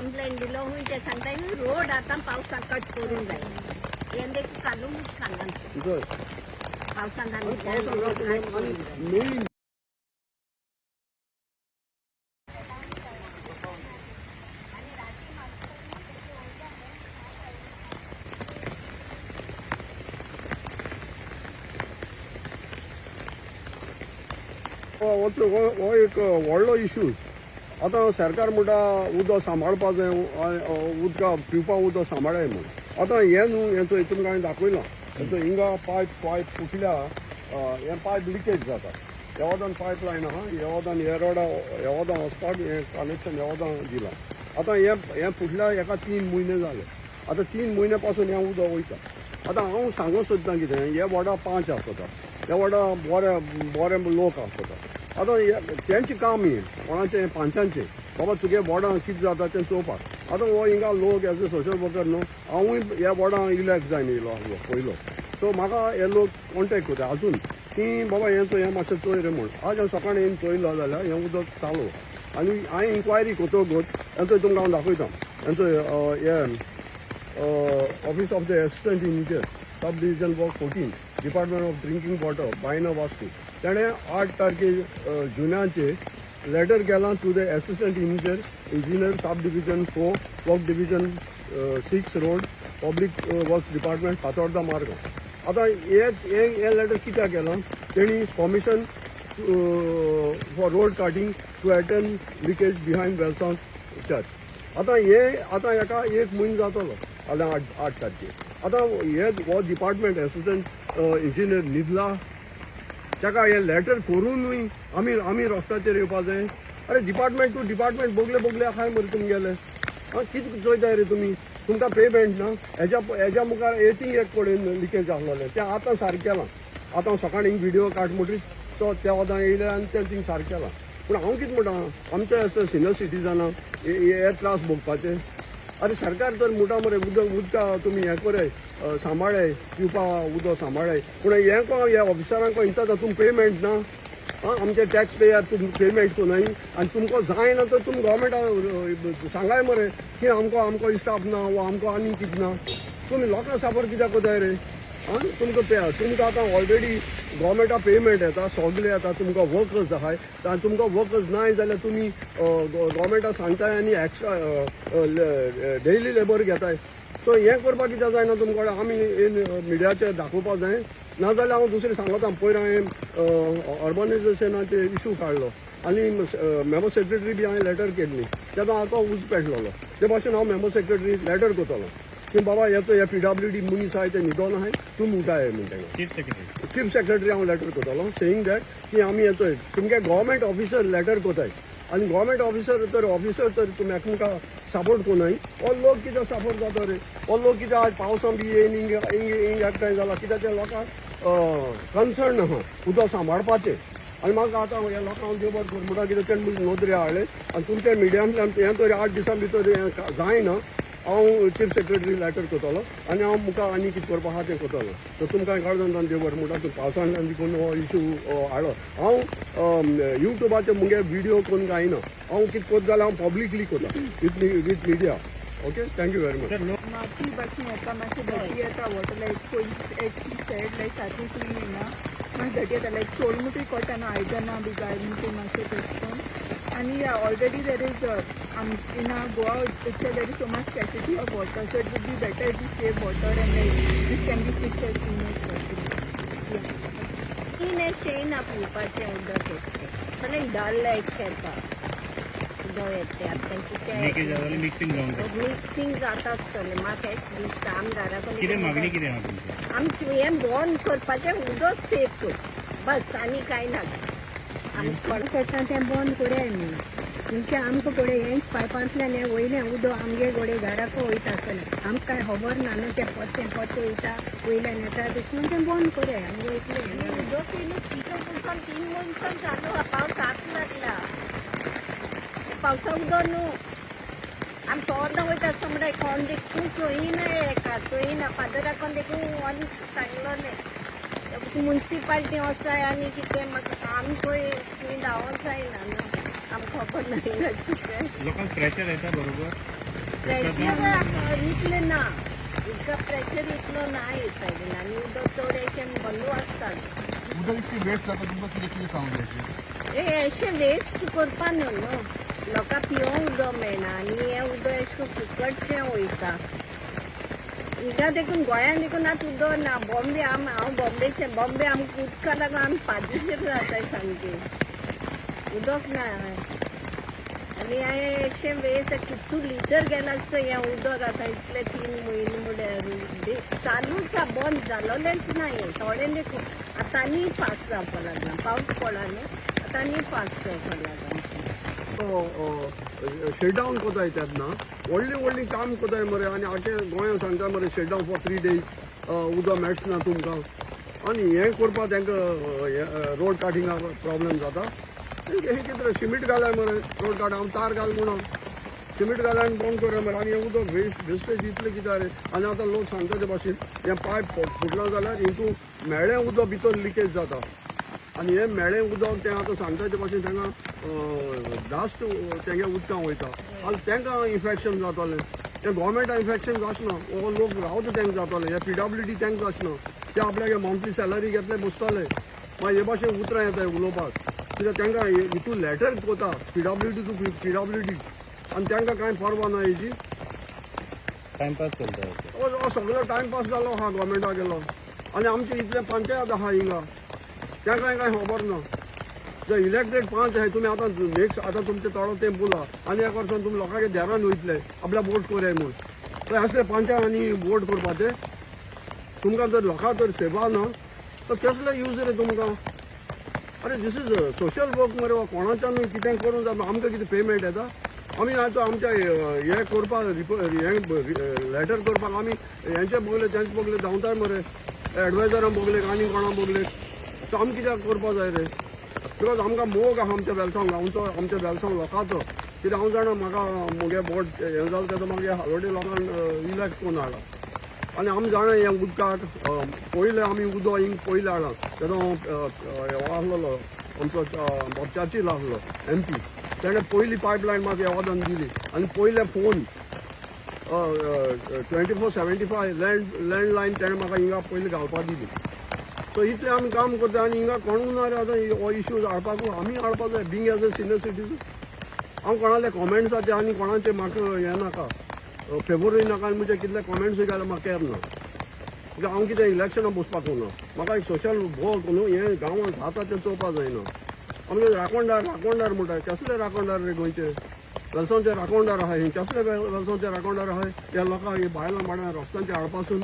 complaint दिलो हूँ ते सांगताय रोड आता पावसाक कट करून जाय येंदे काढून सांगा पावसान मेन हो एक व्हडलो इश्यू आतां सरकार म्हणटा उदक सांबाळपा जाय उदका पिवपा उदक सांबाळाय म्हूण आतां हें न्हू हेचो तुमकां हांवें दाखयलां हेचो हिंगा पायप फुटल्या हें पायप लिकेज जाता हे वदान पायप लायन आहा हे वदान हे रोडा हे वदान वचपाक हें कनेक्शन हे वदान दिलां आतां हें फुटल्या हेका 3 म्हयने जाले आतां 3 म्हयने पासून हें उदक वयता आतां हांव सांगूं सोदतां कितें हे वडा 5 आसता हे वडा बरे लोक आसता आतां तेंचें काम ही कोणाचें पांचांचें बाबा तुगे वॉर्डां कितें जाता तें चोवपाक आतां हो हिंगा लोक एज अ सोशल वर्कर न्हू हांवूय ह्या वॉर्डां इलेक्ट जावन येयलो आसलो पयलो सो म्हाका हे लोक कॉन्टेक्ट करता आजून की बाबा हें मातशें चोय रे म्हूण आज हांव सकाळीं येवन चोयलो जाल्यार हें उदक चालू आनी हांवें इन्क्वायरी कोतोगूच हेंचो तुमकां हांव दाखयतां हेंचो हें office of the assistant engineer sub division work 14 department of drinking water बायना वास्को तेणें 8 तारखे जुनाचे लेटर केलां to the assistant engineer sub division 4 work division 6 road public works department Fatorda Margao आतां हे लेटर कित्याक केलां तेणी permission for road cutting to attend leakage behind Velsao church आतां हेका 1 म्हयनो जातलो फाल्यां 8 तारखेक आतां हो डिपार्टमेंट एसिस्टंट इंजिनियर न्हिदला ताका हे लेटर करूनूय आमी रस्त्याचेर येवपा जाय अरे डिपार्टमेंट टू डिपार्टमेंट बोगले आहाय मरे तुमगेले कितें चोयताय रे तुमी तुमकां पेमेंट ना हेज्या मुखार एथींग एक कडेन लिकेज आसलोलें तें आतां सारकें केलां आतां सकाळीं व्हिडिओ काड म्हणटरी तो त्या वदां येयले आनी तें थिंग सारकें केलां पूण हांव कितें म्हणटा आमचे एस सिनियर सिटीजनां हे त्रास भोगपाचे अरे सरकार तर म्हणटा मरे उदका तुमी हें कराय सांबाळाय पिवपा उदक सांबाळाय पूण हें हे ऑफिसरांक इंता तुमकां पेमेंट ना आमचे टॅक्स पेयर तुमकां पेमेंट कोनाय आनी तुमकां जाय ना तर तुमी गव्हर्मेंटा सांगाय मरे की आमको स्टाफ ना वो आमको आनी कितें ना तुमी लोकांक सापर कित्याक कोताय रे तुमकां आतां ऑलरेडी गव्हर्मेंटा पेमेंट येता सगळे येता तुमकां वर्कर्स आहाय तुमकां वर्कर्स नाय जाल्यार तुमी गव्हर्मेंटा सांगताय आनी एक्स्ट्रा डेली लेबर घेताय सो हें करपाक कित्याक जायना तुमकां आमी मिडियाचेर दाखोवपाक जाय नाजाल्यार हांव दुसरें सांगता पयर हांवें अर्बनायजेशनाचे इशू काडलो आनी मेंबर सेक्रेटरी बी हांवें लेटर केल्ली तेन्ना हाका उज पेटलोलो ते भाशेन हांव मेंबर सेक्रेटरी लेटर करतलो की बाबा हेचो हे PWD मनीस आहाय ते न्हिदोन आहाय तुमी उठाय म्हण ताका चीफ सेक्रेटरी हांव लेटर करतलो सेयींग दॅट की आमी हेचो तुमगे गव्हर्मेंट ऑफिसर लेटर कोताय आनी गव्हर्मेंट ऑफिसर तर तुमी एकामेकां सपोर्ट कोनाय हो लोक कित्याक सपोर्ट जाता रे हो लोक कित्याक आज पावसान बी येयन हिंग एकठांय जाला कित्याक त्या लोकांक कन्सर्न आहा उदक सांबाळपाचें आनी म्हाका आतां ह्या लोकांक देव बरें कर म्हणटा कित्याक तेणे नोंदणी हाडले आनी तुमच्या मिडियांतल्यान हें तरी 8 दिसां भितर हें जायना हांव चीफ सेक्रेटरी लेटर करतलो आनी हांव मुखार आनी कितें करपा आहा तें करतलो तर तुमकां काळजांतल्यान देव बरें म्हणटा तूं पावसांतल्यान देखून हो इशू हाडलो हांव युट्यूबाचेर मुगे व्हिडिओ करून जायना हांव कितें करता जाल्यार हांव पब्लिकली करता with media okay thank you very much माती भाशेन येता मातशी धटी येता वॉटर लायक सायड लायक सारकी क्लीन येना मातशी धटी येता लायक सोलमुटूय कोट्टाना आयदनां बी गायमुटूय मातशें तेशकोन आनी already there is in Goa there is so much scarcity of water so it would be better to save water and like these can be fixed as soon as शेण पिवपाचें उदक येतलें सगळें दाल लायक शेरपा उदक येतलें आतां कितें मिक्सिंग जाता आसतलें म्हाका अशें दिसता आमदाराक आमचें हें बंद करपाचें उदक सेव कर बस आनी कांय नाका आमकां तें बंद कोराय न्ही तुमचें आमकां पळय हेंच पायपांतल्यान हें वयलें उदक आमगे गोडे घराक वयता आसतलें आमकां कांय खबर ना न्हू तें पोतें वयता वयल्यान येता तशें तें बंद कोराय आमगे वयतलें उदक तितून 3 मनशां चालू पावस आतां लागला पावसा उदक न्हू आमी सोद्दां वयता समजा कोण देखून चोयना हेका चोयना फादराक कोण देखून आनी सांगलोलें म्युन्सिपाल्टी वचाय आनी कितें म्हाका आमी खंय तुमी धांवोन जायना न्हू आमकां खबर ना कितें लोकांक प्रेशर येता बरोबर प्रेशर इतले ना इतका प्रेशर इतलो ना हे सायडीन आनी उदक चड अशें बंदू आसतात उदक इतकें वेस्ट जाता तुमकां कितें कितें सांगूंक जाय हे अशें वेस्ट करपा न्हू लोकांक पिवंक उदक मेळना आनी हें उदक अशें फुकटशें वयता हिंगा देखून गोंयांत देखून आतां उदक ना बॉम्बे हांव बॉम्बेचें बॉम्बे आमकां उदका लागून आमी पाद्रीशीर जाताय सामकी उदक ना आनी हांवें अशें वेस्ट कितू लिटर गेलां आसता हें उदक आतां इतले 3 म्हयने म्हणल्यार चालूच आसा बंद जालोलेंच ना हें थोडें देखून आतां आनी फास्ट जावपा लागला पावस पडला न्ही आतां आनी फास्ट जावपा लागला शेटडावन कोताय तेन्ना व्हडलीं काम कोताय मरे आनी आख्या गोंयांत सांगता मरे शेटडावन फॉर 3 days उदक मेळच ना तुमकां आनी हें करपा तांकां रोड काटिंगाक प्रॉब्लेम जाता हे कितें सिमीट घालाय मरे रोड काट हांव तार घाल म्हणून सिमीट घालाय आनी बंद करूं मरे आनी हें उदक वेस्टेज इतलें कित्याक रे आनी आतां लोक सांगता ते भाशेन हें पायप फुटलां जाल्यार हितून मेळ्ळें उदक भितर लिकेज जाता आनी हें मेळ्ळें उदक तें आतां सांगता ते भाशेन तांकां जास्त तेंगे उदकां वयता आनी तांकां इन्फेक्शन जातलें तें गोवोरमेंटाक इन्फेक्शन जाचना वो लोक रावता तांकां जातलें हे PWD तांकां जाचना ते आपल्यागे मंथली सॅलरी घेतले बसतले मागीर हे भाशेन उतरां येताय उलोवपाक कित्याक तांकां हितून लॅटर कोता PWD टू PWD आनी तांकां कांय परवा ना हेजी टायमपास चलता हो सगळो टायमपास जालो आहा गोवोरमेंटा गेलो आनी आमचे इतले पंचायत आहा हिंगा तांकां कांय खबर ना जे इलेक्टेड 5 आहे तुम्ही आता नेक्स्ट आता तुमचे थोडो तेंप उरला आनी एक वर्सान तुमी लोकांचे देरान वयतले आपल्या वोट कोराय म्हूण तर असले पंचायत आनी वोट करपाचे तुमकां जर लोकां जर सेवा ना तर कसले यूज रे तुमकां अरे दिस इज सोशल वर्क मरे कोणाच्यान कितें करूं जाय आमकां कितें पेमेंट येता आमी आतां आमच्या हे करपाक लॅटर करपाक आमी हेंचे बगले तेंचे बगले धांवताय मरे एडवायजरां बगले आनी कोणा बगले तर आमी कित्याक करपा जाय रे बिकॉज आमकां मोग आहा आमच्या वेलसांव गांवचो आमच्या वेलसांव लोकांचो कित्याक हांव जाणा म्हाका मुगे बोट हें जालें तेदो म्हाका हालोडी लोकांक इलेक्ट करून हाडला आनी आमी जाणा हें उदकाक पयलें आमी उदक हिंग पयलें हाडला तेदो हो आसलो आमचो बाब चार्चील आसलो MP तेणें पयली पायपलायन म्हाका येवदान दिली आनी पयले फोन 24/75 लँडलायन तेणें म्हाका हिंगा पयलीं घालपाक दिली सो इतलें आमी काम करता आनी हिंगा कोणूच ना रे आतां हो इश्यूज हाडपाक आमी हाडपाक जाय being as a senior citizen हांव कोणाले कॉमेंट्स आसा ते आनी कोणाचे म्हाका हें नाका फेवरूय नाका आनी म्हजे कितले कॉमेंट्सूय घाल्यार म्हाका केर ना कित्याक हांव कितें इलेक्शनाक बसपाक ना म्हाका एक सोशल वर्क न्हू हें गांवांत जाता तें चोवपाक जायना आमगे राखणदार म्हणटा कसले राखणदार रे गोंयचे वेलसांवचे राखणदार आहाय कसले वेलसांवचे राखणदार आहाय त्या लोकांक बायलां माड्या रस्त्यांचे हाडपासून